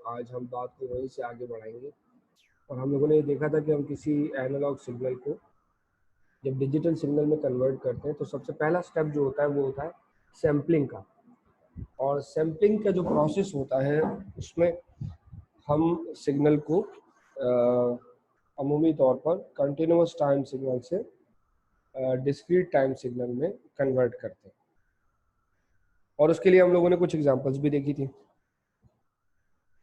आज हम बात को वहीं से आगे बढ़ाएंगे। और हम लोगों ने ये देखा था कि हम किसी एनालॉग सिग्नल को जब डिजिटल सिग्नल में कन्वर्ट करते हैं तो सबसे पहला स्टेप जो होता है वो होता है सैम्पलिंग का। और सैम्पलिंग का जो प्रोसेस होता है उसमें हम सिग्नल को अमूमी तौर पर कंटिन्यूअस टाइम सिग्नल से डिस्क्रीट टाइम सिग्नल में कन्वर्ट करते हैं। और उसके लिए हम लोगों ने कुछ एग्जांपल्स भी देखी थी।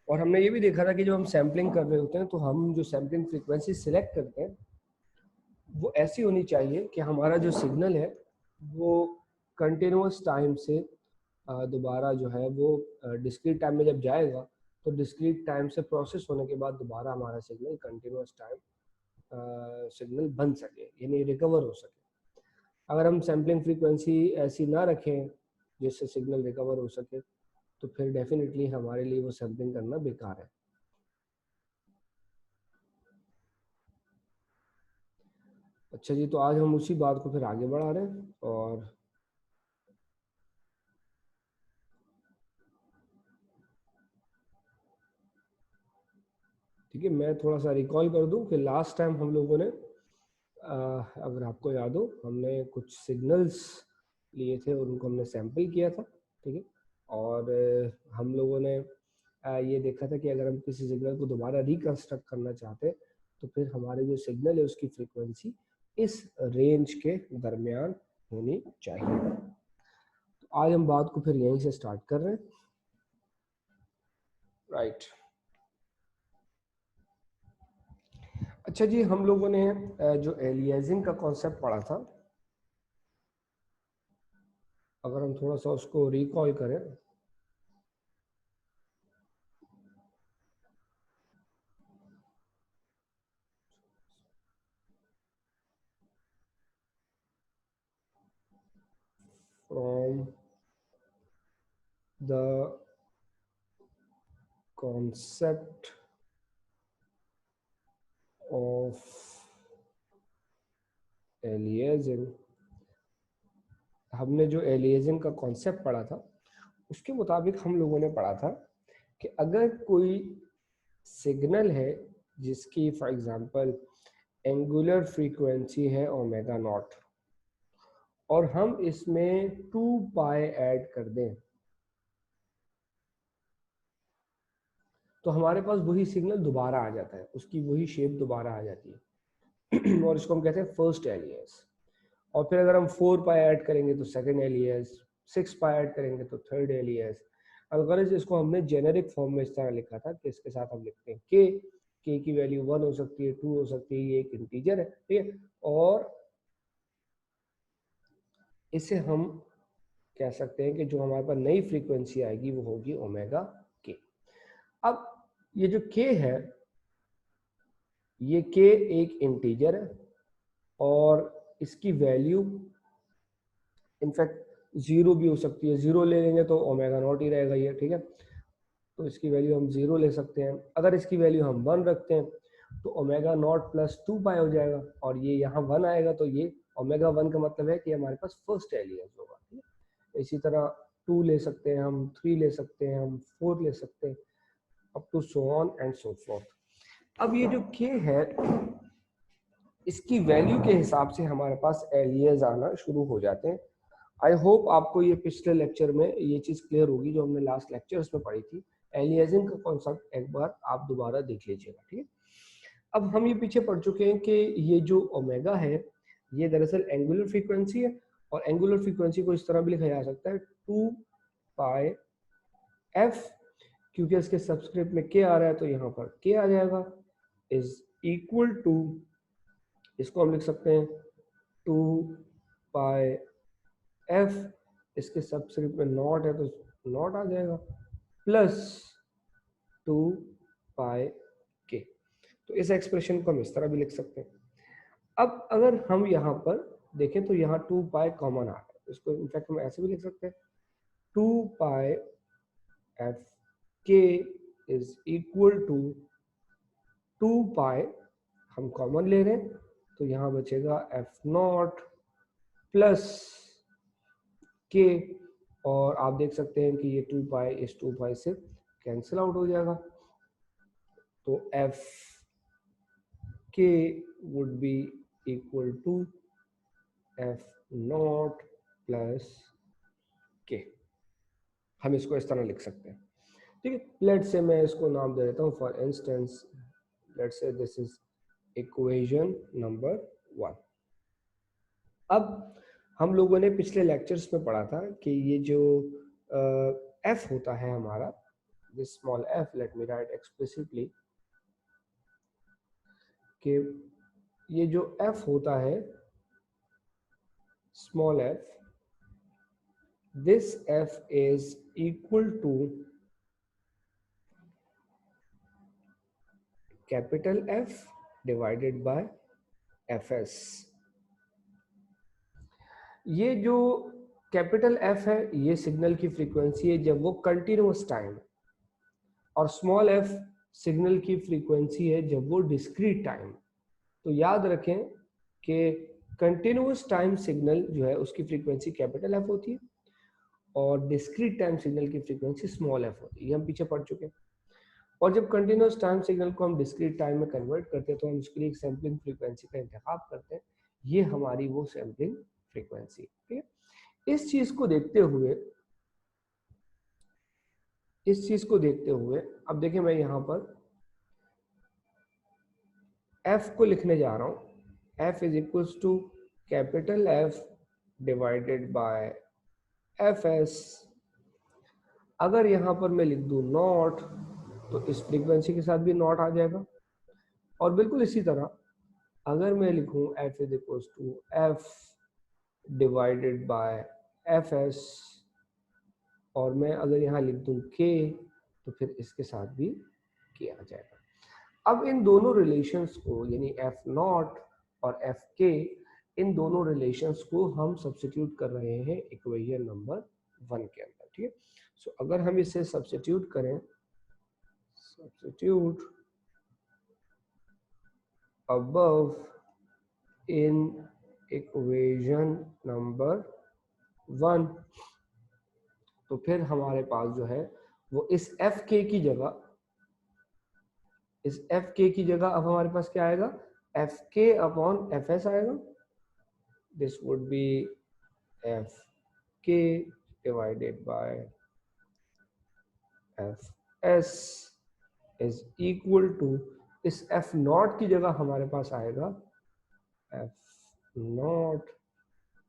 और हमने ये भी देखा था कि जब हम सैम्पलिंग कर रहे होते हैं तो हम जो सैम्पलिंग फ्रीक्वेंसी सिलेक्ट करते हैं वो ऐसी होनी चाहिए कि हमारा जो सिग्नल है वो कंटिन्यूअस टाइम से दोबारा जो है वो डिस्क्रीट टाइम में जब जाएगा तो डिस्क्रीट टाइम से प्रोसेस होने के बाद दोबारा हमारा सिग्नल कंटिन्यूअस टाइम सिग्नल बन सके, यानी रिकवर हो सके। अगर हम सैम्पलिंग फ्रीक्वेंसी ऐसी ना रखें जिससे सिग्नल रिकवर हो सके तो फिर डेफिनेटली हमारे लिए वो सैम्पलिंग करना बेकार है। अच्छा जी, तो आज हम उसी बात को फिर आगे बढ़ा रहे हैं। और ठीक है, मैं थोड़ा सा रिकॉल कर दूं कि लास्ट टाइम हम लोगों ने अगर आपको याद हो हमने कुछ सिग्नल्स लिए थे और उनको हमने सैंपल किया था। ठीक है, और हम लोगों ने ये देखा था कि अगर हम किसी सिग्नल को दोबारा रिकंस्ट्रक्ट करना चाहते हैं तो फिर हमारे जो सिग्नल है उसकी फ्रीक्वेंसी इस रेंज के दरमियान होनी चाहिए। तो आज हम बात को फिर यहीं से स्टार्ट कर रहे हैं। राइट। अच्छा जी, हम लोगों ने जो एलियासिंग का कॉन्सेप्ट पढ़ा था, अगर हम थोड़ा सा उसको रिकॉल करें from the concept of aliasing, हमने जो एलियासिंग का कॉन्सेप्ट पढ़ा था उसके मुताबिक हम लोगों ने पढ़ा था कि अगर कोई सिग्नल है जिसकी फॉर एग्जांपल एंगुलर फ्रीक्वेंसी है ओमेगा नॉट और हम इसमें 2 पाई ऐड कर दें तो हमारे पास वही सिग्नल दोबारा आ जाता है, उसकी वही शेप दोबारा आ जाती है और इसको हम कहते हैं फर्स्ट एलियास। और फिर अगर हम 4 पाई ऐड करेंगे तो सेकंड एलियास, 6 पाई ऐड करेंगे तो थर्ड एलियास। अगर इसको हमने जेनेरिक फॉर्म में इस तरह लिखा था कि इसके साथ हम लिखते हैं के की वैल्यू 1 हो सकती है, 2 हो सकती है, ये एक इंटीजर है। ठीक है, और इसे हम कह सकते हैं कि जो हमारे पास नई फ्रीक्वेंसी आएगी वो होगी ओमेगा के। अब ये जो के है, ये के एक इंटीजर है और इसकी वैल्यू इनफैक्ट जीरो भी हो सकती है। जीरो ले लेंगे तो ओमेगा नॉट ही रहेगा ये। ठीक है, तो इसकी वैल्यू हम जीरो ले सकते हैं। अगर इसकी वैल्यू हम 1 रखते हैं तो ओमेगा नॉट प्लस 2 पाई हो जाएगा और ये यहाँ 1 आएगा तो ये ओमेगा 1 का मतलब है कि हमारे पास फर्स्ट एलियास होगा। ठीक है, इसी तरह 2 ले सकते हैं हम, 3 ले सकते हैं हम, 4 ले सकते हैं, up to so on and so forth. अब ये जो के है इसकी वैल्यू के हिसाब से हमारे पास एलियास आना शुरू हो जाते हैं। आई होप आपको ये पिछले लेक्चर में ये चीज क्लियर होगी जो हमने लास्ट लेक्चर्स में पढ़ी थी। एलियासिंग का कॉन्सेप्ट एक बार आप दोबारा देख लीजिएगा। ठीक है, अब हम ये पीछे पढ़ चुके हैं कि ये जो ओमेगा है ये दरअसल एंगुलर फ्रीक्वेंसी है और एंगुलर फ्रीक्वेंसी को इस तरह भी लिखा जा सकता है 2 पाई एफ, क्योंकि इसके सबस्क्रिप्ट में के आ रहा है तो यहाँ पर के आ जाएगा, इज इक्वल टू, इसको हम लिख सकते हैं 2 पाई एफ, इसके सबस्क्रिप्ट में नॉट है तो नॉट आ जाएगा, प्लस 2 पाई के। तो इस एक्सप्रेशन को हम इस तरह भी लिख सकते हैं। अब अगर हम यहाँ पर देखें तो यहाँ 2 पाई कॉमन आ रहा है, इसको इनफैक्ट हम ऐसे भी लिख सकते हैं 2 पाई F K is equal to 2 पाई, हम कॉमन ले रहे हैं तो यहाँ बचेगा एफ नॉट प्लस के, और आप देख सकते हैं कि ये 2 पाई इस 2 पाई से कैंसिल आउट हो जाएगा तो f k would be equal to F naught plus k. हम इसको इस तरह लिख सकते हैं, ठीक है। लेट से मैं इसको नाम दे देता हूँ, फॉर इंस्टेंस लेट से दिस इज इक्वेशन नंबर 1। अब हम लोगों ने पिछले लेक्चर्स में पढ़ा था कि ये जो एफ होता है हमारा, this small f, let me write explicitly, कि ये जो एफ होता है small f, this f is equal to capital f divided by F s. ये जो कैपिटल एफ है ये सिग्नल की फ्रीक्वेंसी है जब वो कंटिन्यूअस टाइम, और स्मॉल एफ सिग्नल की फ्रीक्वेंसी है जब वो डिस्क्रीट टाइम। तो याद रखें कि कंटिन्यूअस टाइम सिग्नल जो है उसकी फ्रीक्वेंसी कैपिटल एफ होती है और डिस्क्रीट टाइम सिग्नल की फ्रीक्वेंसी स्मॉल एफ होती है, ये हम पीछे पढ़ चुके हैं। और जब कंटिन्यूअस टाइम सिग्नल को हम डिस्क्रीट टाइम में कन्वर्ट करते हैं तो हम उसके लिए एक सैम्पलिंग फ्रीक्वेंसी का इंतखाब करते हैं, ये हमारी वो सैम्पलिंग फ्रीक्वेंसी, ठीक है। इस चीज को देखते हुए अब देखिए मैं यहाँ पर f को लिखने जा रहा हूँ, f is equals to capital F divided by F s. अगर यहाँ पर मैं लिख दूँ नॉट तो इस फ्रीक्वेंसी के साथ भी नॉट आ जाएगा, और बिल्कुल इसी तरह अगर मैं लिखूँ f is equals to f divided by F s, और मैं अगर यहाँ लिख दूँ k तो फिर इसके साथ भी k आ जाएगा। अब इन दोनों रिलेशंस को, यानी एफ नॉट और एफ के, इन दोनों रिलेशंस को हम सब्स्टिट्यूट कर रहे हैं इक्वेशन नंबर 1 के अंदर, ठीक है। सो अगर हम इसे सब्स्टिट्यूट करें, substitute above in equation number 1, तो फिर हमारे पास जो है वो इस एफ के की जगह, इस एफ के की जगह अब हमारे पास क्या आएगा, F K upon F S आएगा। This would be F K divided by F S is equal to, इस एफ नॉट की जगह हमारे पास आएगा F naught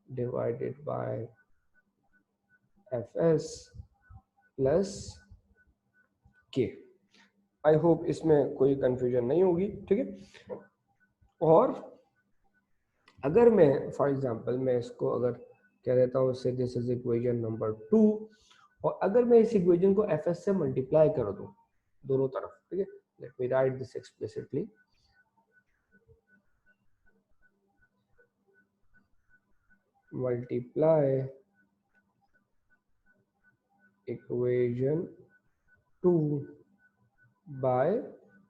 divided by F S plus K. I hope इसमें कोई कंफ्यूजन नहीं होगी, ठीक है। और अगर मैं फॉर एग्जांपल मैं इसको अगर कह देता हूँ इससे, दिस इज इक्वेशन नंबर 2, और अगर मैं इस इक्वेशन को एफ एस से मल्टीप्लाई कर दूं दोनों तरफ, ठीक है, let me write this explicitly, multiply equation 2 by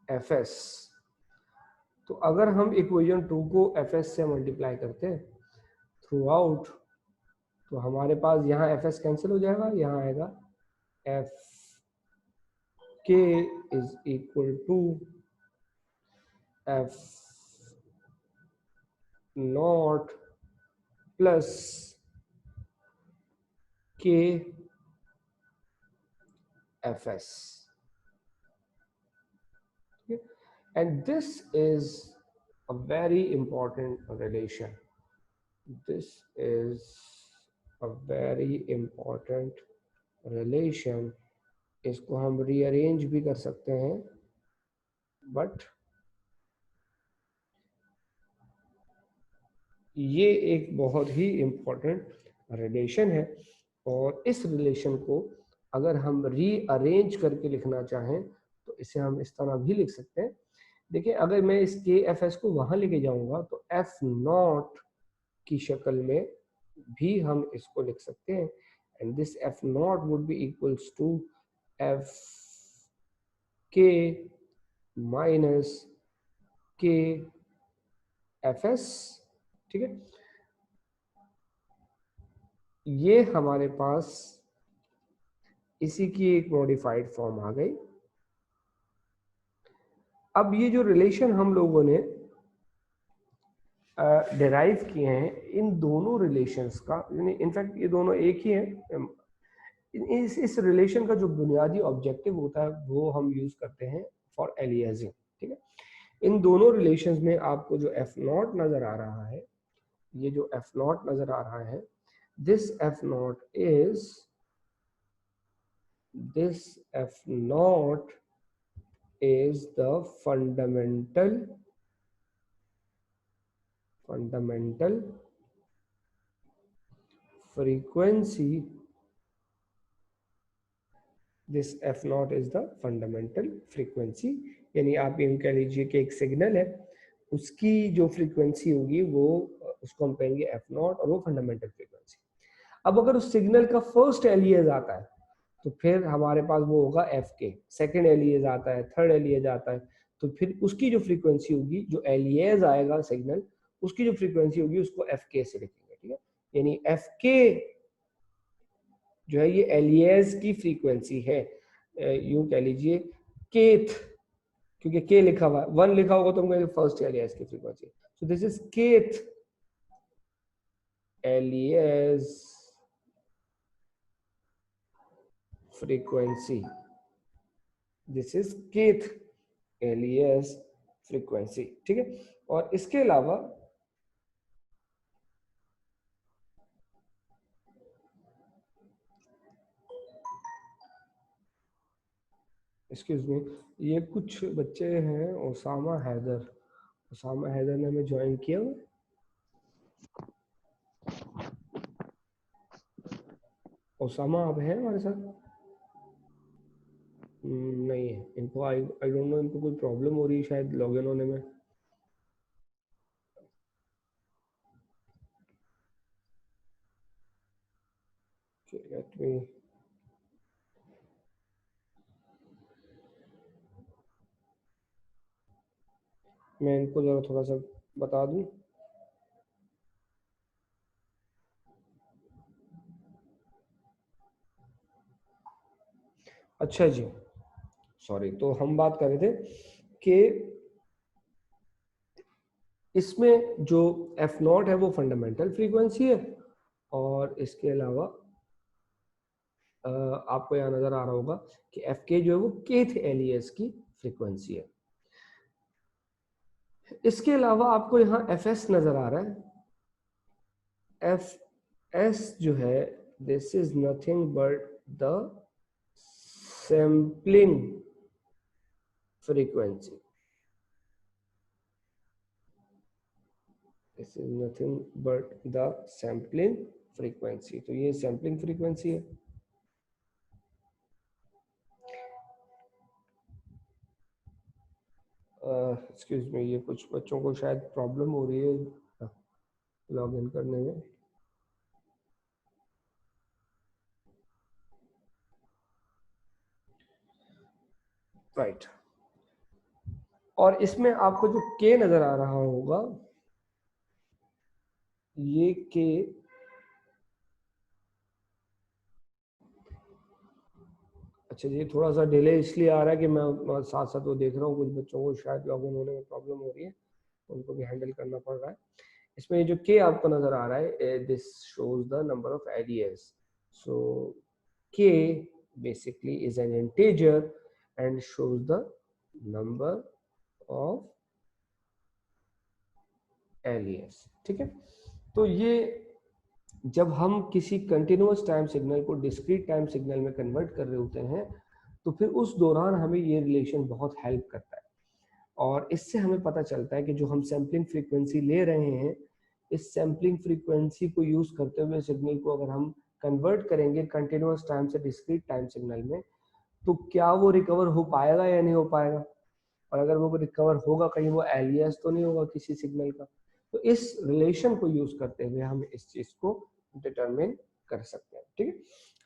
F s. तो अगर हम इक्वेशन 2 को एफ एस से मल्टीप्लाई करते हैं थ्रू आउट, तो हमारे पास यहाँ एफ एस कैंसिल हो जाएगा, यहाँ आएगा F K is equal to F naught plus K F S, and this is a very important relation. This is a very important relation. इसको हम रीअरेंज भी कर सकते हैं, बट ये एक बहुत ही इम्पोर्टेंट रिलेशन है, और इस रिलेशन को अगर हम रीअरेंज करके लिखना चाहें तो इसे हम इस तरह भी लिख सकते हैं। देखिए अगर मैं इस के एफ एस को वहां लेके जाऊंगा तो एफ नॉट की शक्ल में भी हम इसको लिख सकते हैं, and this f naught would be equals to f k minus k F s, ठीक है। ये हमारे पास इसी की एक मॉडिफाइड फॉर्म आ गई। अब ये जो रिलेशन हम लोगों ने डिराइव किए हैं, इन दोनों रिलेशंस का, इनफैक्ट ये दोनों एक ही हैं, इस रिलेशन का जो बुनियादी ऑब्जेक्टिव होता है वो हम यूज करते हैं फॉर एलियासिंग, ठीक है। इन दोनों रिलेशंस में आपको जो एफ नॉट नजर आ रहा है, ये जो एफ नॉट नजर आ रहा है, this f not is, this f naught is the fundamental frequency, this f naught is the fundamental frequency, यानी आप यूं कह लीजिए कि एक सिग्नल है, उसकी जो फ्रीक्वेंसी होगी वो, उसको हम कहेंगे एफ नॉट, और वो फंडामेंटल फ्रीक्वेंसी। अब अगर उस सिग्नल का फर्स्ट एलियास आता है तो फिर हमारे पास वो होगा एफ के, सेकेंड एलियास आता है, थर्ड एलियास आता है, तो फिर उसकी जो फ्रीक्वेंसी होगी, जो एलियास आएगा सिग्नल, उसकी जो फ्रीक्वेंसी होगी उसको एफ के से लिखेंगे, ठीक है। यानी एफ के जो है ये एलियास की फ्रीक्वेंसी है, यूं कह लीजिए केथ, क्योंकि के लिखा हुआ है, वन लिखा होगा तो हम कहेंगे फर्स्ट एलियास की frequency, so this is kth alias frequency, this is kth alias frequency, ठीक है। और इसके अलावा एक्सक्यूज मी, ये कुछ बच्चे हैं, ओसामा हैदर ने हमें ज्वाइन किया हुआ। ओसामा आप हैं हमारे साथ? नहीं है, इनको आई डोंट नो, इनको कोई प्रॉब्लम हो रही है शायद लॉगिन होने में। लेट मी, मैं इनको जरा थोड़ा सा बता दूं। अच्छा जी, सॉरी, तो हम बात कर रहे थे कि इसमें जो एफ नॉट है वो फंडामेंटल फ्रीक्वेंसी है, और इसके अलावा आपको यहाँ नजर आ रहा होगा कि एफ के जो है वो केथ एलियस की फ्रीक्वेंसी है। इसके अलावा आपको यहाँ एफ एस नजर आ रहा है, एफ एस जो है, this is nothing but the sampling frequency, this is nothing but the sampling frequency, तो ये सैम्पलिंग फ्रीक्वेंसी है। एक्सक्यूज मी, ये कुछ बच्चों को शायद प्रॉब्लम हो रही है लॉग इन करने में। राइट, और इसमें आपको जो के नजर आ रहा होगा, ये के अच्छा जी, थोड़ा सा डिले इसलिए आ रहा है कि मैं साथ साथ वो देख रहा हूँ, कुछ बच्चों को शायद लॉग इन होने में प्रॉब्लम हो रही है, उनको भी हैंडल करना पड़ रहा है। इसमें ये जो के आपको नजर आ रहा है, this shows the number of alias, so K basically is an integer and shows the number of alias, ठीक है। तो ये जब हम किसी कंटिन्यूअस टाइम सिग्नल को डिस्क्रीट टाइम सिग्नल में कन्वर्ट कर रहे होते हैं, तो फिर उस दौरान हमें ये रिलेशन बहुत हेल्प करता है, और इससे हमें पता चलता है कि जो हम सैम्पलिंग फ्रीक्वेंसी ले रहे हैं, इस सैम्पलिंग फ्रीक्वेंसी को यूज करते हुए सिग्नल को अगर हम कन्वर्ट करेंगे कंटिन्यूअस टाइम से डिस्क्रीट टाइम सिग्नल में, तो क्या वो रिकवर हो पाएगा या नहीं हो पाएगा, और अगर वो रिकवर होगा, कहीं वो एलियास तो नहीं होगा किसी सिग्नल का। तो इस रिलेशन को यूज करते हुए हम इस चीज को डिटरमिन कर सकते हैं, ठीक है।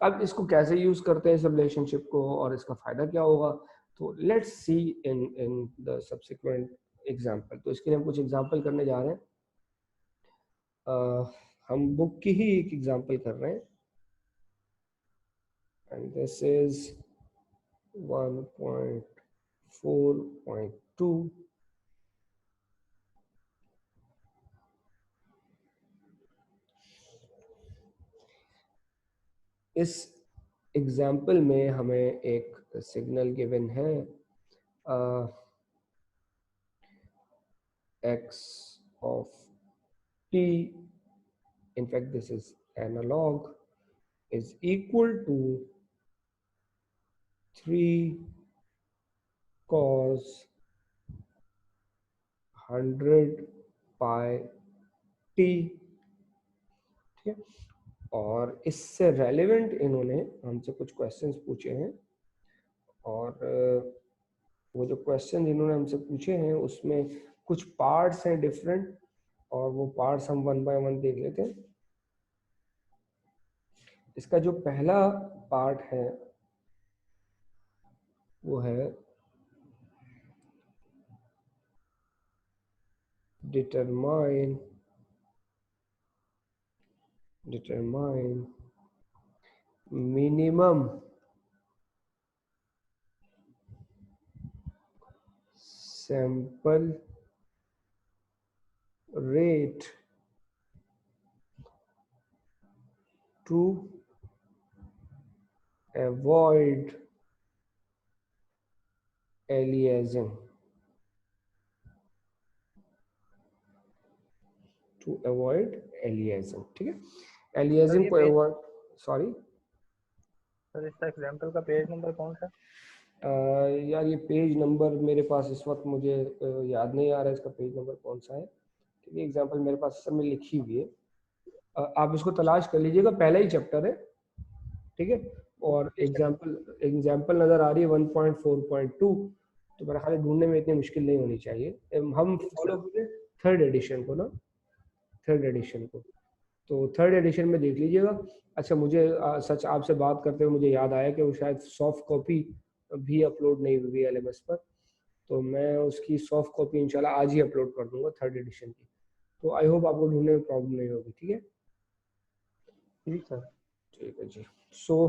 अब इसको कैसे यूज करते हैं इस रिलेशनशिप को, और इसका फायदा क्या होगा, तो let's see in the subsequent example. तो इसके लिए हम कुछ एग्जांपल करने जा रहे हैं, हम बुक की ही एक एग्जांपल कर रहे हैं, एंड दिस इज 1.4.3 2। इस एग्जाम्पल में हमें एक सिग्नल गिवन है x of t, in fact this is analog, is equal to 3 cos 100 pi t। ठीक है, और इससे रेलेवेंट इन्होंने हमसे कुछ क्वेश्चंस पूछे हैं, और वो जो क्वेश्चन इन्होंने हमसे पूछे हैं उसमें कुछ पार्ट्स हैं डिफरेंट, और वो पार्ट्स हम वन बाय वन देख लेते हैं। इसका जो पहला पार्ट है वो है determine minimum sample rate to avoid aliasing, ठीक है, aliasing को अवॉइड। सॉरी सर, इसका एग्जाम्पल का पेज नंबर कौन सा? यार ये पेज नंबर मेरे पास इस वक्त मुझे याद नहीं आ रहा है इसका पेज नंबर कौन सा है। ठीक है, एग्जाम्पल मेरे पास सब में लिखी हुई है, आप इसको तलाश कर लीजिएगा, पहला ही चैप्टर है। ठीक है, और एग्जाम्पल नजर आ रही है 1.4.2, तो मेरा ख्याल है ढूंढने में इतनी मुश्किल नहीं होनी चाहिए। हम फॉलो करें थर्ड एडिशन को ना, थर्ड एडिशन को, तो थर्ड एडिशन में देख लीजिएगा। अच्छा, मुझे सच आपसे बात करते हुए मुझे याद आया कि वो शायद सॉफ्ट कॉपी भी अपलोड नहीं हुई LMS पर, तो मैं उसकी सॉफ्ट कॉपी इंशाल्लाह आज ही अपलोड कर दूंगा थर्ड एडिशन की, तो आई होप आपको ढूंढने में प्रॉब्लम नहीं होगी। ठीक है, ठीक सर, ठीक है जी। सो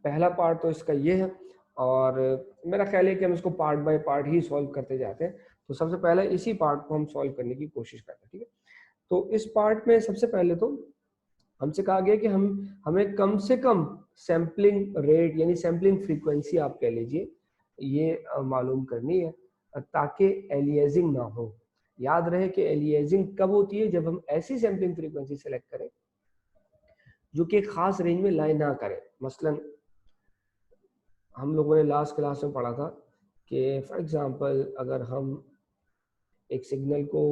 पहला पार्ट तो इसका ये है, और मेरा ख्याल है कि हम इसको part by part he solve करते जाते हैं। तो सबसे पहले इसी पार्ट को हम सॉल्व करने की कोशिश करते हैं। ठीक है, तो इस पार्ट में सबसे पहले तो हमसे कहा गया कि हमें कम से कम सैम्पलिंग रेट यानी सैम्पलिंग फ्रीक्वेंसी आप कह लीजिए ये मालूम करनी है, ताकि एलियासिंग ना हो। याद रहे कि एलियासिंग कब होती है, जब हम ऐसी सैम्पलिंग फ्रीक्वेंसी सेलेक्ट करें जो कि एक खास रेंज में लाई ना करे। मसलन हम लोगों ने लास्ट क्लास में पढ़ा था कि फॉर एग्जांपल अगर हम एक सिग्नल को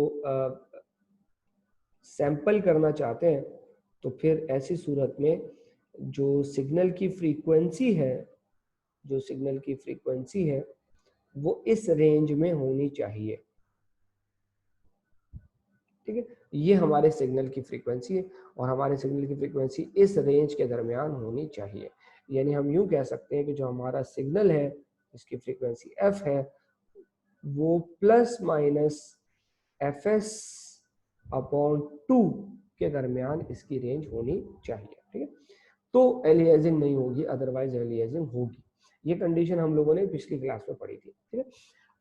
सैंपल करना चाहते हैं, तो फिर ऐसी सूरत में जो सिग्नल की फ्रीक्वेंसी है, जो सिग्नल की फ्रीक्वेंसी है वो इस रेंज में होनी चाहिए। ठीक है, ये हमारे सिग्नल की फ्रीक्वेंसी है, और हमारे सिग्नल की फ्रीक्वेंसी इस रेंज के दरमियान होनी चाहिए। यानी हम यूं कह सकते हैं कि जो हमारा सिग्नल है इसकी फ्रीक्वेंसी f है, वो प्लस माइनस fs अपॉन 2 के दरमियान इसकी रेंज होनी चाहिए। ठीक है, तो एलियासिंग नहीं होगी, अदरवाइज एलियासिंग होगी। ये कंडीशन हम लोगों ने पिछली क्लास में पढ़ी थी। ठीक है,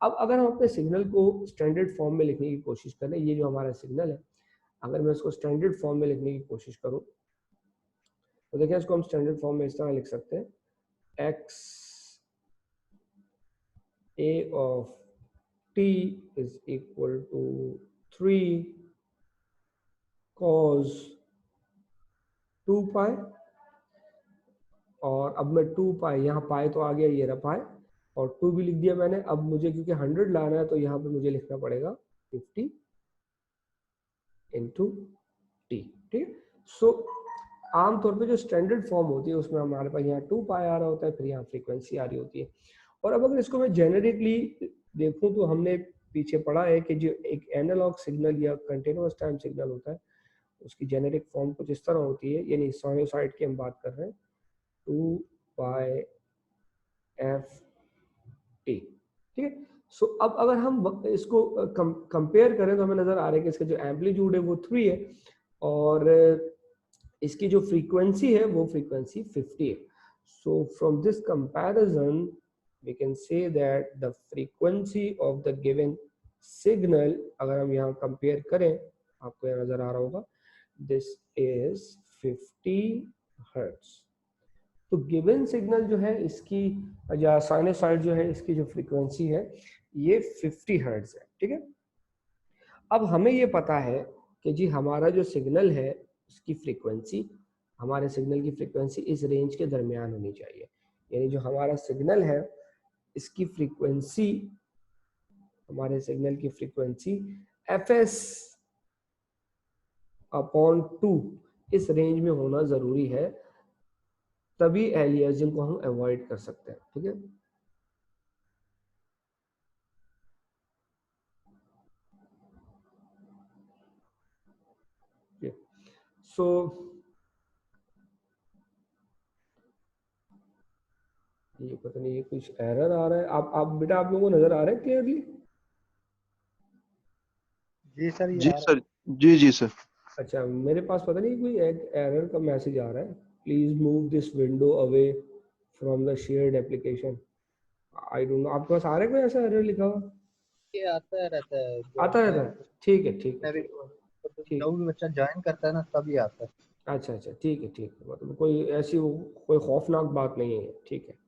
अब अगर हम अपने सिग्नल को स्टैंडर्ड फॉर्म में लिखने की कोशिश करें, ये जो हमारा सिग्नल है अगर मैं इसको स्टैंडर्ड फॉर्म में लिखने की कोशिश करूं, तो देखिए इसको हम स्टैंडर्ड फॉर्म में इस तरह लिख सकते हैं, x a of t is equal to 3 cos 2 pi, और अब मैं 2 पाई, यहाँ पाई तो आ गया, ये रहा पाई, और 2 भी लिख दिया मैंने। अब मुझे क्योंकि 100 लाना है तो यहाँ पे मुझे लिखना पड़ेगा 50 इंटू टी। ठीक है, सो आमतौर पे जो स्टैंडर्ड फॉर्म होती है उसमें हमारे पास यहाँ 2 पाई आ रहा होता है, फिर यहाँ फ्रीक्वेंसी आ रही होती है। और अब अगर इसको मैं जेनेरिकली देखूं तो हमने पीछे पढ़ा है कि जो एक एनालॉग सिग्नल या कंटिन्यूअस टाइम सिग्नल होता है उसकी जेनेरिक फॉर्म कुछ इस तरह होती है, यानी साइनोसॉइड की हम बात कर रहे हैं, 2 पाई एफ टी। ठीक है, सो अब अगर हम इसको कंपेयर करें तो हमें नजर आ रहा है कि इसका जो एम्पलीट्यूड है वो 3 है, और इसकी जो फ्रीक्वेंसी है वो फ्रीक्वेंसी 50 है। So from this comparison we can say that the frequency of the given signal, अगर हम यहाँ कंपेयर करें, आपको यहाँ नजर आ रहा होगा, this is 50 हर्ट्ज। तो गिवन सिग्नल जो है इसकी या साइनोसॉइड जो है इसकी जो फ्रीक्वेंसी है ये 50 हर्ट्ज है, ठीक है। अब हमें ये पता है कि जी हमारा जो सिग्नल है उसकी फ्रीक्वेंसी, हमारे सिग्नल की फ्रीक्वेंसी इस रेंज के दरमियान होनी चाहिए, यानी जो हमारा सिग्नल है इसकी फ्रीक्वेंसी, हमारे सिग्नल की फ्रीक्वेंसी fs अपॉन 2 इस रेंज में होना जरूरी है, तभी एलियासिंग को हम अवॉइड कर सकते हैं, ठीक है। सो ये पता नहीं ये कुछ एरर आ रहा है, आप बेटा आप लोगों को नजर आ रहा है क्लियरली? जी सर, जी सर, जी सर। अच्छा, मेरे पास पता नहीं कोई एक एरर का मैसेज आ रहा है, please move this window away from the shared application. I don't know, आपके पास आ रहा है कोई ऐसा एरर लिखा हुआ? ये आता रहता है, आता रहता है, ठीक है ठीक है ठीक। जब भी बच्चा ज्वाइन करता है ना तभी आता है। अच्छा अच्छा, ठीक है ठीक है, मतलब कोई ऐसी कोई खौफनाक बात नहीं है, ठीक है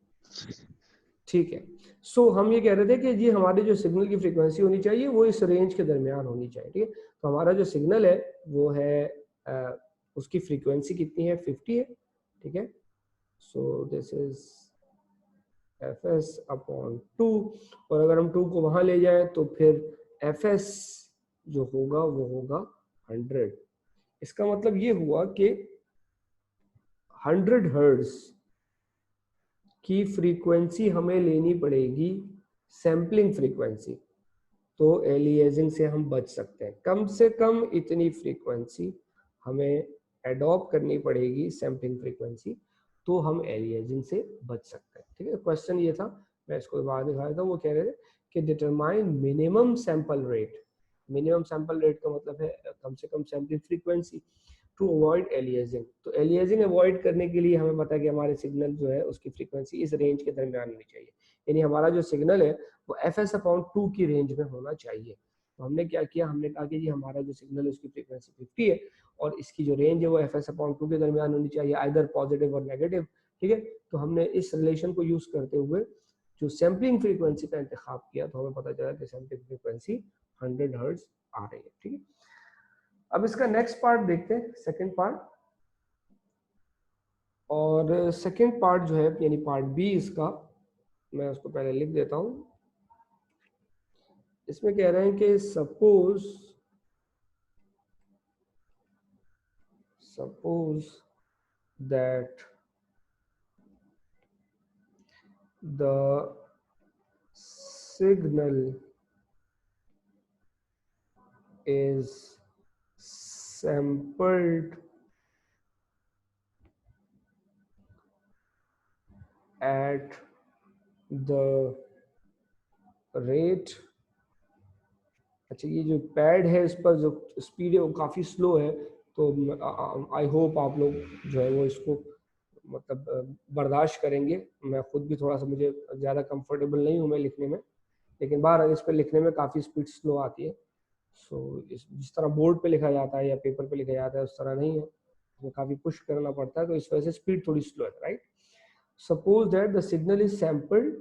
ठीक है। सो हम ये कह रहे थे कि जी हमारे जो सिग्नल की फ्रीक्वेंसी होनी चाहिए वो इस रेंज के दरमियान होनी चाहिए, ठीक है। तो हमारा जो सिग्नल है वो है उसकी फ्रीक्वेंसी कितनी है, 50 है, ठीक है। सो दिस इज fs अपॉन 2, और अगर हम 2 को वहां ले जाएं तो फिर fs जो होगा वो होगा 100। इसका मतलब ये हुआ कि 100 हर्ट्ज की फ्रीक्वेंसी हमें लेनी पड़ेगी, सैम्पलिंग फ्रीक्वेंसी, तो एलियासिंग से हम बच सकते हैं। कम से कम इतनी फ्रीक्वेंसी हमें एडॉप्ट करनी पड़ेगी, सैम्पलिंग फ्रीक्वेंसी, तो हम एलियासिंग से बच सकते हैं, ठीक है। क्वेश्चन ये था, मैं इसको बाहर दिखाया था, वो कह रहे थे कि determine minimum sample rate. Minimum sample rate का मतलब है कम से कम sampling frequency to avoid aliasing. तो एलियासिंग अवॉइड करने के लिए हमें पता है कि हमारे सिग्नल जो है उसकी फ्रीक्वेंसी इस रेंज के दरमियान होनी चाहिए, यानी हमारा जो सिग्नल है वो fs अपॉन 2 की रेंज में होना चाहिए। तो हमने क्या किया, हमने कहा कि जी हमारा जो सिग्नल है उसकी फ्रीक्वेंसी 50 है और इसकी जो रेंज है वो fs अपॉन 2 के दरमियान होनी चाहिए, आइदर पॉजिटिव और नेगेटिव, ठीक है। तो हमने इस रिलेशन को यूज करते हुए जो सैम्पलिंग फ्रीक्वेंसी का इंतखाब किया, तो हमें पता चला कि सैम्पलिंग फ्रीक्वेंसी 100 हर्ट्ज आ रही है, ठीक है। अब इसका नेक्स्ट पार्ट देखते हैं, सेकंड पार्ट। और सेकंड पार्ट जो है यानी पार्ट बी इसका, मैं उसको पहले लिख देता हूं। इसमें कह रहे हैं कि suppose that the signal is sampled at the rate, अच्छा ये जो पैड है इस पर जो स्पीड है वो काफ़ी स्लो है, तो आई होप आप लोग जो है वो इसको मतलब बर्दाश्त करेंगे। मैं खुद भी थोड़ा सा, मुझे ज़्यादा कंफर्टेबल नहीं हूँ मैं लिखने में, लेकिन बाहर इस पर लिखने में काफ़ी स्पीड स्लो आती है। सो जिस तरह बोर्ड पे लिखा जाता है या पेपर पे लिखा जाता है उस तरह नहीं है, उसमें काफ़ी पुश करना पड़ता है, तो इस वजह से स्पीड थोड़ी स्लो है, right. Suppose that the signal is sampled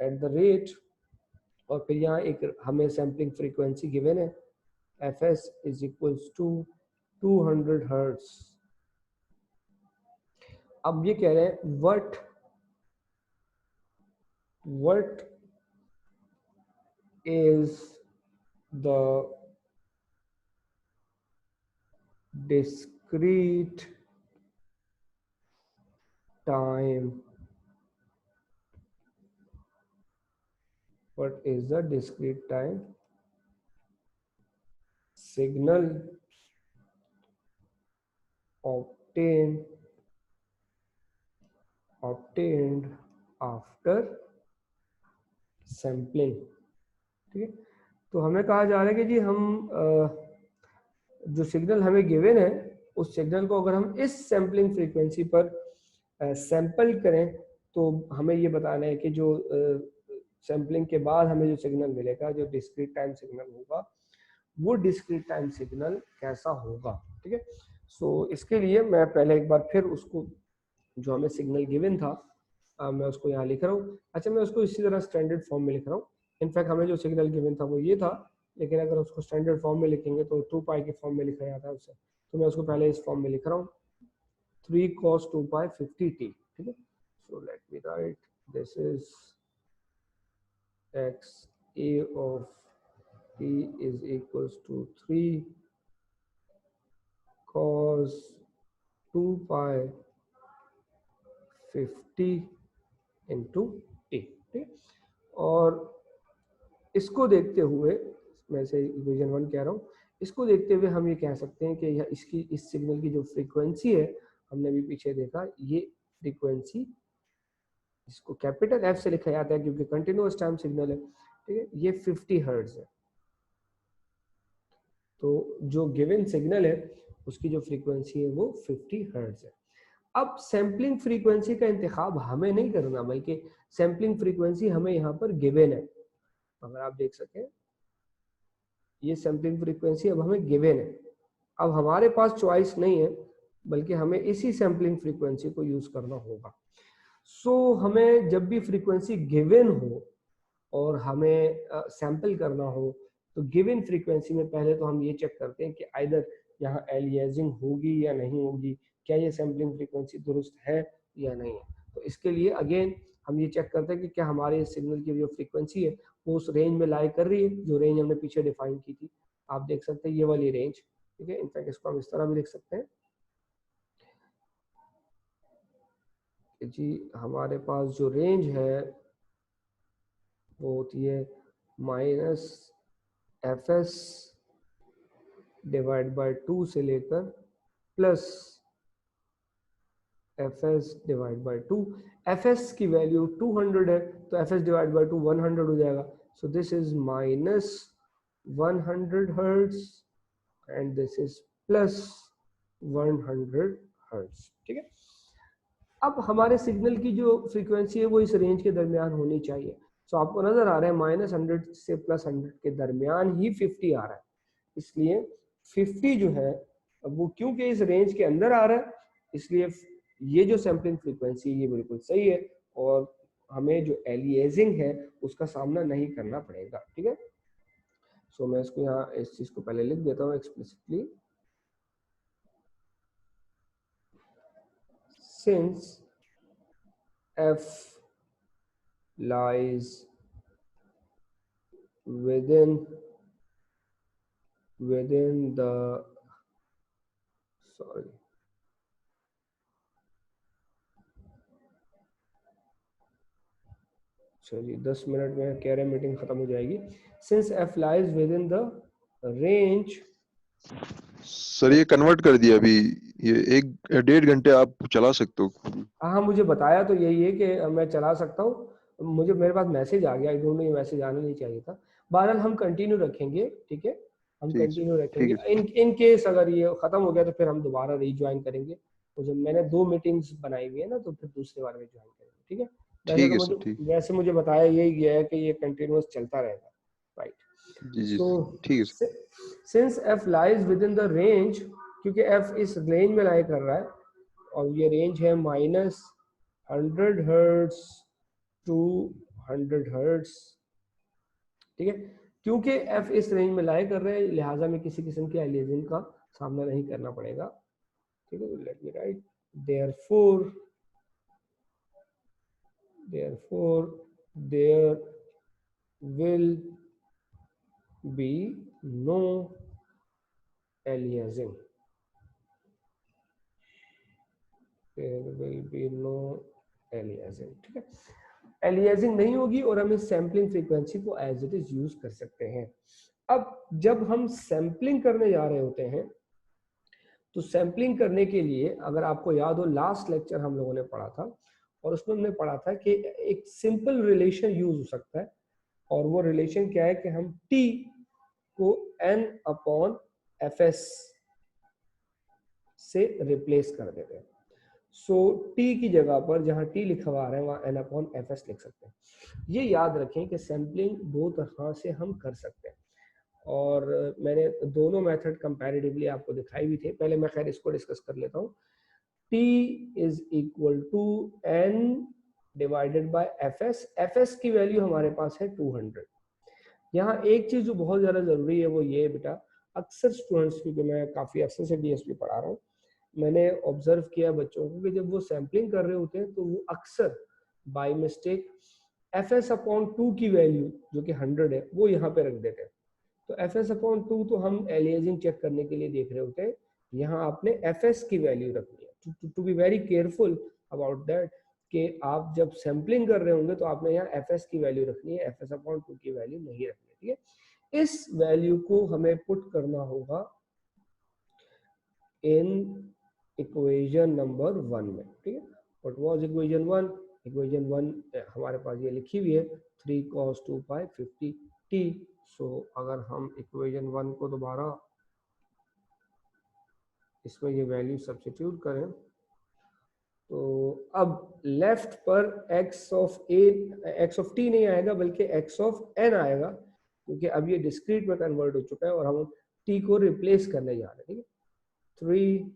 at the rate, और फिर यहाँ एक हमें सैम्पलिंग फ्रीक्वेंसी गिवन है, fs is equals to 200 hertz. अब ये कह रहे हैं what is the discrete time, what is the discrete time signal obtained after sampling, ठीक है। तो हमें कहा जा रहा है कि जी हम जो सिग्नल हमें गिवन है उस सिग्नल को अगर हम इस सैम्पलिंग फ्रीक्वेंसी पर सैंपल करें तो हमें ये बताना है कि जो सैम्पलिंग के बाद हमें जो सिग्नल मिलेगा, जो डिस्क्रीट टाइम सिग्नल होगा, वो डिस्क्रीट टाइम सिग्नल कैसा होगा, ठीक है। सो इसके लिए मैं पहले एक बार फिर उसको, जो हमें सिग्नल गिवन था, मैं उसको यहाँ लिख रहा हूँ। अच्छा, मैं उसको इसी तरह स्टैंडर्ड फॉर्म में लिख रहा हूँ। इनफैक्ट हमें जो सिग्नल गिवन था वो ये था, लेकिन अगर उसको स्टैंडर्ड फॉर्म में लिखेंगे तो 2 पाई के फॉर्म में लिखा जाता है उससे, तो मैं उसको पहले इस फॉर्म में लिख रहा हूँ, 3 cos 2 pi 50t, ठीक है। So let me write this is x a of t is equals to 3 cos 2 pi 50 into t, ठीक है। और इसको देखते हुए, मैं से इक्वेशन 1 कह रहा हूँ, इसको देखते हुए हम ये कह सकते हैं कि यह इसकी, इस सिग्नल की जो फ्रीक्वेंसी है, हमने भी पीछे देखा, ये फ्रीक्वेंसी इसको कैपिटल F से लिखा जाता है क्योंकि कंटिन्यूअस टाइम सिग्नल है, ठीक है, ये 50 हर्ट्ज है। तो जो गिवन सिग्नल है उसकी जो फ्रीक्वेंसी है वो 50 हर्ट्ज है। अब सैम्पलिंग फ्रीक्वेंसी का इंतखाब हमें नहीं करना, बल्कि सैम्पलिंग फ्रीक्वेंसी हमें यहाँ पर गिवन है। अगर आप देख सकें, ये सैम्पलिंग फ्रीक्वेंसी अब हमें गिवन है। अब हमारे पास चॉइस नहीं है, बल्कि हमें इसी सैम्पलिंग फ्रीक्वेंसी को यूज करना होगा। सो हमें जब भी फ्रीक्वेंसी गिवन हो और हमें सैंपल करना हो, तो गिवन फ्रीक्वेंसी में पहले तो हम ये चेक करते हैं कि आइदर यहाँ एलियासिंग होगी या नहीं होगी, क्या ये सैम्पलिंग फ्रीक्वेंसी दुरुस्त है या नहीं है। तो इसके लिए अगेन हम ये चेक करते हैं कि क्या हमारे सिग्नल की जो फ्रीक्वेंसी है वो उस रेंज में लाई कर रही है, जो रेंज हमने पीछे डिफाइन की थी। आप देख सकते हैं ये वाली रेंज, ठीक है। इनफैक्ट इसको हम इस तरह भी लिख सकते हैं कि जी हमारे पास जो रेंज है वो होती है माइनस fs डिवाइड बाय 2 से लेकर plus fs divide by 2। fs की वैल्यू 200 है, तो fs डिवाइड बाय 2 100 हो जाएगा। सो this is minus 100 hertz and this is plus 100 hertz, ठीक है। अब हमारे सिग्नल की जो फ्रीक्वेंसी है वो इस रेंज के दरमियान होनी चाहिए। सो आपको नजर आ रहा है -100 से +100 के दरमियान ही 50 आ रहा है, इसलिए 50 जो है वो क्योंकि इस रेंज के अंदर आ रहा है, इसलिए ये जो सैम्पलिंग फ्रीक्वेंसी ये बिल्कुल सही है और हमें जो एलियासिंग है उसका सामना नहीं करना पड़ेगा, ठीक है। सो मैं इसको यहाँ इस चीज को पहले लिख देता हूँ explicitly, since f lies within the, sorry, चलिए 10 मिनट में कह रहे मीटिंग खत्म हो जाएगी। Since f lies within the range, sir ये कन्वर्ट कर दिया अभी, ये 1-1.5 घंटे आप चला सकते हो। हाँ मुझे बताया तो यही है कि मैं चला सकता हूँ। मुझे मेरे पास मैसेज आ गया, आई डोंट नो ये मैसेज आना नहीं चाहिए था। बहरहाल हम कंटिन्यू रखेंगे, ठीक है, हम कंटिन्यू रखेंगे। इन केस अगर ये खत्म हो गया तो फिर हम दोबारा रीज्वाइन करेंगे। तो जब मैंने 2 मीटिंग्स बनाई हुई है ना, तो फिर दूसरे बार में ज्वाइन करेंगे, ठीक है। वैसे मुझे बताया यही गया है कि ये कंटिन्यूअस चलता रहेगा, right. So since f lies with in the range, क्योंकि f इस रेंज में लाई कर रहा है और ये रेंज है -100 हर्ट्ज टू 100 हर्ट्ज, ठीक है। क्योंकि f इस रेंज में लाई कर रहे हैं, लिहाजा में किसी किस्म के एलियासिंग का सामना नहीं करना पड़ेगा, ठीक है। Let me right therefore there will be no aliasing, ठीक है। एलियासिंग नहीं होगी और हम इस सैम्पलिंग फ्रीक्वेंसी को एज इट इज यूज कर सकते हैं। अब जब हम सैम्पलिंग करने जा रहे होते हैं, तो सैम्पलिंग करने के लिए अगर आपको याद हो, लास्ट लेक्चर हम लोगों ने पढ़ा था और उसमें हमने पढ़ा था कि एक सिंपल रिलेशन यूज हो सकता है, और वो रिलेशन क्या है कि हम t को n/fs से रिप्लेस कर देते हैं। सो t की जगह पर जहां t लिखा हुआ आ रहा है वहां n अपॉन एफ एस लिख सकते हैं। ये याद रखें कि सैम्पलिंग दो तरह से हम कर सकते हैं और मैंने दोनों मेथड कंपैरेटिवली आपको दिखाई भी थे। पहले मैं खैर इसको डिस्कस कर लेता हूँ। t is equal to n divided by F s. F s की वैल्यू हमारे पास है 200। यहाँ एक चीज जो बहुत ज्यादा जरूरी है वो ये बेटा, अक्सर स्टूडेंट्स, क्योंकि मैं काफी अरसे से डीएसपी पढ़ा रहा हूँ, मैंने ऑब्जर्व किया बच्चों को कि जब वो सैम्पलिंग कर रहे होते हैं तो वो अक्सर by mistake F S upon 2 की वैल्यू जो कि 100 है वो यहाँ पे रख देते हैं। तो एफ एस अपॉन 2 तो हम एलियासिंग चेक करने के लिए देख रहे होते हैं, यहाँ आपने एफ एस की वैल्यू रखनी है। To be very careful about that कि आप जब सैम्पलिंग कर रहे होंगे तो आपने यहाँ एफ एस की वैल्यू रखनी है, एफ एस अपॉन 2 की वैल्यू नहीं रखनी है। ठीक है, इस वैल्यू को हमें पुट करना होगा इन इक्वेशन नंबर 1 में। ठीक है, व्हाट वाज इक्वेशन 1? इक्वेशन 1 हमारे पास ये लिखी हुई है 3 cos 2 pi 50 t। सो अगर हम इक्वेशन 1 को दोबारा इसमें ये वैल्यू सब्स्टिट्यूट करें तो अब लेफ्ट पर x ऑफ t नहीं आएगा बल्कि x ऑफ n आएगा, क्योंकि अब ये डिस्क्रीट में कन्वर्ट हो चुका है और हम t को रिप्लेस करने जा रहे हैं। ठीक है, 3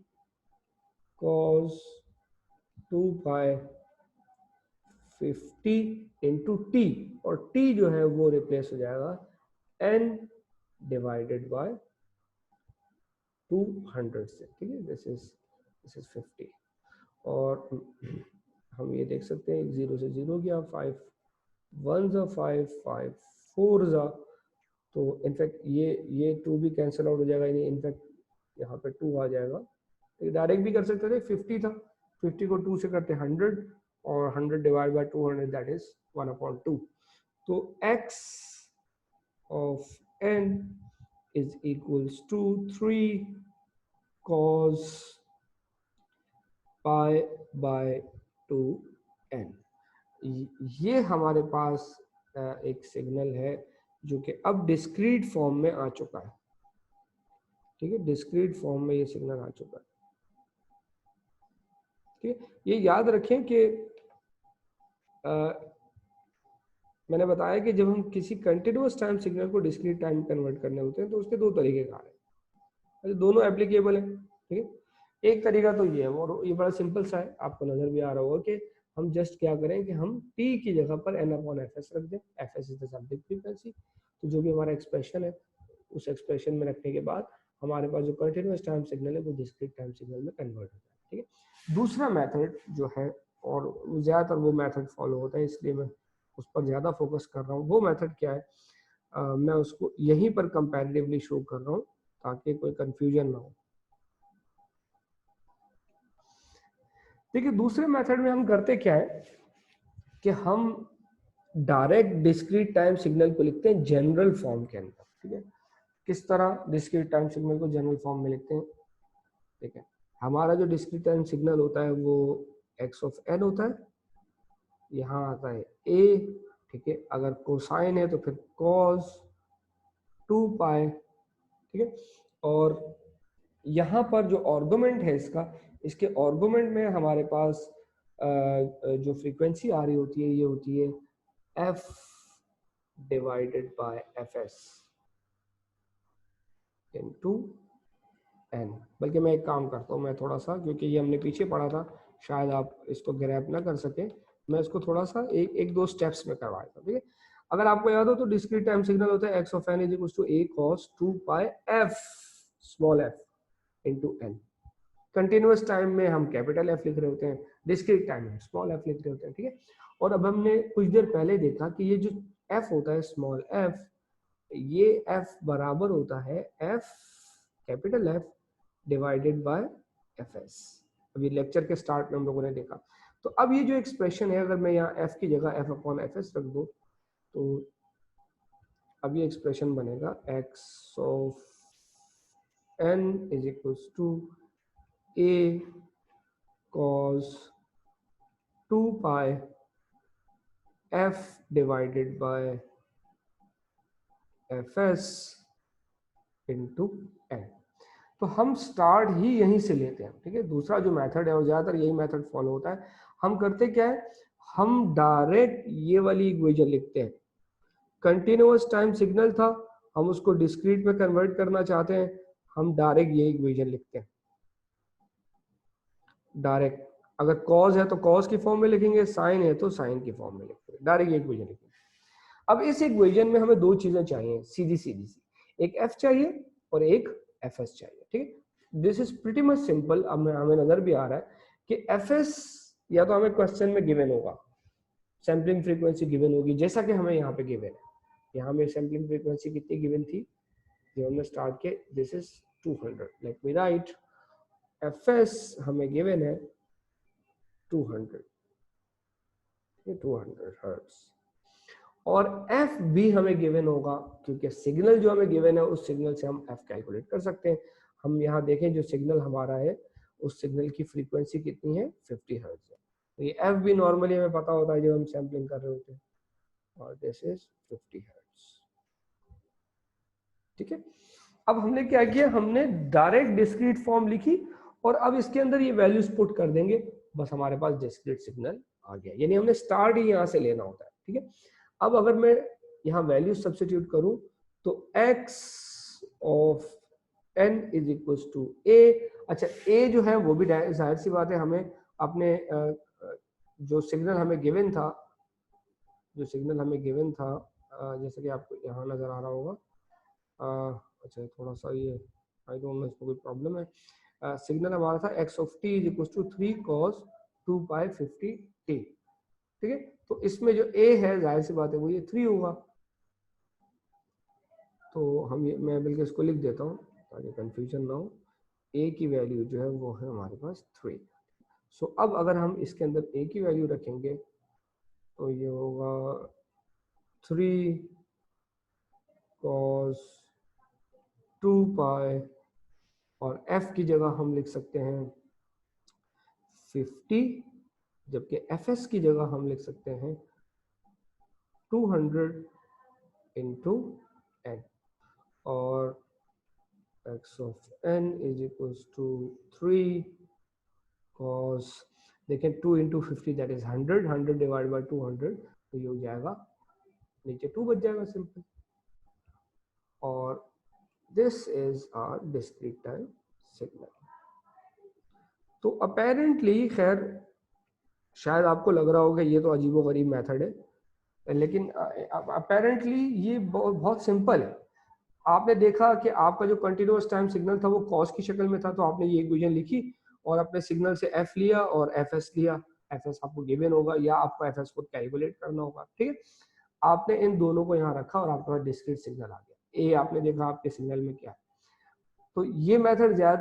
cos 2 pi 50 इंटू टी, और t जो है वो रिप्लेस हो जाएगा n डिवाइडेड बाय 200 से। ठीक है, दिस इज 50 और हम ये देख सकते हैं 0 से 0 गया, 5 1 जा 5 5 4 जा, तो इनफैक्ट ये 2 भी कैंसिल आउट हो जाएगा, इनफैक्ट यहाँ पे 2 आ जाएगा। तो डायरेक्ट भी कर सकते थे, 50 था, 50 को 2 से करते 100 और 100 डिवाइड बाय 200 दैट इज 1/2। तो x of n is equals to 3 cos pi by 2n। ये हमारे पास एक सिग्नल है जो कि अब डिस्क्रीट फॉर्म में आ चुका है। ठीक है, डिस्क्रीट फॉर्म में ये सिग्नल आ चुका है। ठीक है, ये याद रखें कि मैंने बताया कि जब हम किसी कंटिन्यूअस टाइम सिग्नल को डिस्क्रीट टाइम कन्वर्ट करने होते हैं तो उसके दो तरीके कार हैं, दोनों एप्लीकेबल है। ठीक है, एक तरीका तो ये है और ये बड़ा सिंपल सा है, आपको नजर भी आ रहा होगा कि हम जस्ट क्या करें कि हम t की जगह पर n अपॉन एफ एस रख दें। F S is the sampling frequency, तो जो भी हमारा एक्सप्रेशन है उस एक्सप्रेशन में रखने के बाद हमारे पास जो कंटिन्यूअस टाइम सिग्नल है वो डिस्क्रीट टाइम सिग्नल में कन्वर्ट होता है। ठीक है, दूसरा मेथड जो है, और ज्यादातर वो मेथड फॉलो होता है इसलिए मैं उस पर ज्यादा फोकस कर रहा हूँ। वो मेथड क्या है, मैं उसको यहीं पर कंपैरेटिवली शो कर रहा हूँ ताकि कोई कंफ्यूजन ना हो। देखिए, दूसरे मेथड में हम करते क्या है कि हम डायरेक्ट डिस्क्रीट टाइम सिग्नल को लिखते हैं जनरल फॉर्म के अंदर। ठीक है, किस तरह डिस्क्रीट टाइम सिग्नल को जनरल फॉर्म में लिखते हैं? ठीक है, हमारा जो डिस्क्रीट टाइम सिग्नल होता है वो x ऑफ n होता है, यहाँ आता है a। ठीक है, अगर कोसाइन है तो फिर cos 2 पाई। ठीक है, और यहाँ पर जो आर्गुमेंट है इसके आर्गुमेंट में हमारे पास जो फ्रीक्वेंसी आ रही होती है ये होती है f divided by fs into n। बल्कि मैं एक काम करता हूँ, मैं थोड़ा सा, क्योंकि ये हमने पीछे पढ़ा था शायद आप इसको ग्रैब ना कर सके, मैं इसको थोड़ा सा एक दो स्टेप्स में करवाया था। ठीक है, अगर आपको याद हो तो डिस्क्रीट टाइम सिग्नल होता है x of n is equal to a cos 2 pi f small f into n। Continuous time में हम कैपिटल F लिख रहे होते हैं, डिस्क्रीट टाइम में स्मॉल f लिख रहे होते हैं। ठीक है, और अब हमने कुछ देर पहले देखा कि ये जो f होता है स्मॉल f, ये f बराबर होता है f capital F divided by fs। अभी लेक्चर के स्टार्ट में हम लोगों ने देखा। तो अब ये जो एक्सप्रेशन है, अगर मैं यहाँ f की जगह f अपॉन fs रख दूं तो अब ये एक्सप्रेशन बनेगा x of n is equals to a cos 2 pi f divided by fs into n। तो हम स्टार्ट ही यहीं से लेते हैं, ठीक है। दूसरा जो मेथड है और ज्यादातर यही मेथड फॉलो होता है, हम करते क्या है, हम डायरेक्ट ये वाली इक्वेशन लिखते हैं। कंटिन्यूअस टाइम सिग्नल था, हम उसको डिस्क्रीट में कन्वर्ट करना चाहते हैं, हम डायरेक्ट ये इक्वेशन लिखते हैं। डायरेक्ट अगर कॉज है तो कॉज की फॉर्म में लिखेंगे, साइन है तो साइन की फॉर्म में लिखेंगे, डायरेक्ट ये इक्वेशन लिखेंगे। अब इस इक्वेशन में हमें दो चीजें चाहिए सीधी सीधी सी, एक एफ चाहिए और एक एफ एस चाहिए, ठीक है। This is pretty much simple. अब हमें नजर भी आ रहा है कि एफ एस या तो हमें क्वेश्चन में गिवन होगा, सैम्पलिंग फ्रीक्वेंसी गिवन होगी, जैसा कि हमें यहाँ पे गिवन है। यहाँ में सैम्पलिंग फ्रीक्वेंसी कितनी गिवन थी जब हमने स्टार्ट किया, this is 200। Late me right, F S हमें गिवन है 200, 200 हर्ट्ज, और एफ भी हमें गिवन होगा, क्योंकि सिग्नल जो हमें गिवन है उस सिग्नल से हम एफ कैलकुलेट कर सकते हैं। हम यहाँ देखें जो सिग्नल हमारा है उस सिग्नल की फ्रीक्वेंसी कितनी है, 50 हर्ट्ज है। तो ये एफ भी नॉर्मली हमें पता होता है जब हम सैम्पलिंग कर रहे होते हैं, और दिस इज 50 हर्ट्ज, ठीक है। अब हमने क्या किया, हमने डायरेक्ट डिस्क्रीट फॉर्म लिखी और अब इसके अंदर ये वैल्यूज पुट कर देंगे, बस हमारे पास डिस्क्रीट सिग्नल आ गया। यानी हमने स्टार्ट ही यहाँ से लेना होता है, ठीक है। अब अगर मैं यहाँ वैल्यू सब्स्टिट्यूट करूं तो x of n is equal to a। अच्छा, a जो है वो भी जाहिर सी बात है, हमें अपने जो सिग्नल हमें गिवन था, जैसे कि आपको यहाँ नजर आ रहा होगा, अच्छा थोड़ा सा ये आई डोंट नो इसमें कोई प्रॉब्लम है। सिग्नल हमारा था x of t is equal to 3 cos 2 pi 50t, ठीक है। तो इसमें जो a है जाहिर सी बात है वो ये 3 होगा, तो हम ये मैं बल्कि इसको लिख देता हूँ ताकि कंफ्यूजन ना हो। a की वैल्यू जो है वो है हमारे पास 3। सो अब अगर हम इसके अंदर a की वैल्यू रखेंगे तो ये होगा 3 cos 2 pi, और f की जगह हम लिख सकते हैं 50, जबकि fs की जगह हम लिख सकते हैं 200 इंटू n, और x of n is equal to 3 cos, देखें 2 into 50 that is 100, 100 divide by 200, तो ये हो जाएगा, नीचे 2 बच जाएगा सिंपल। और this is our discrete time signal. तो अपेरेंटली, खैर शायद आपको लग रहा होगा ये तो अजीबोगरीब मेथड है, लेकिन अपेरेंटली ये बहुत सिंपल है। आपने देखा कि आपका जो कंटिन्यूअस टाइम सिग्नल था वो कॉस की शक्ल में था, तो आपने ये इक्वेशन लिखी और अपने सिग्नल से एफ लिया और एफ एस लिया। एफ एस आपको गिवन होगा या आपको एफ एस को कैलकुलेट करना होगा, ठीक है। आपने इन दोनों को यहाँ रखा और आपके पास डिस्क्रीट सिग्नल आ गया। ए आपने देखा आपके सिग्नल में क्या है। तो ये मेथड ज्यादा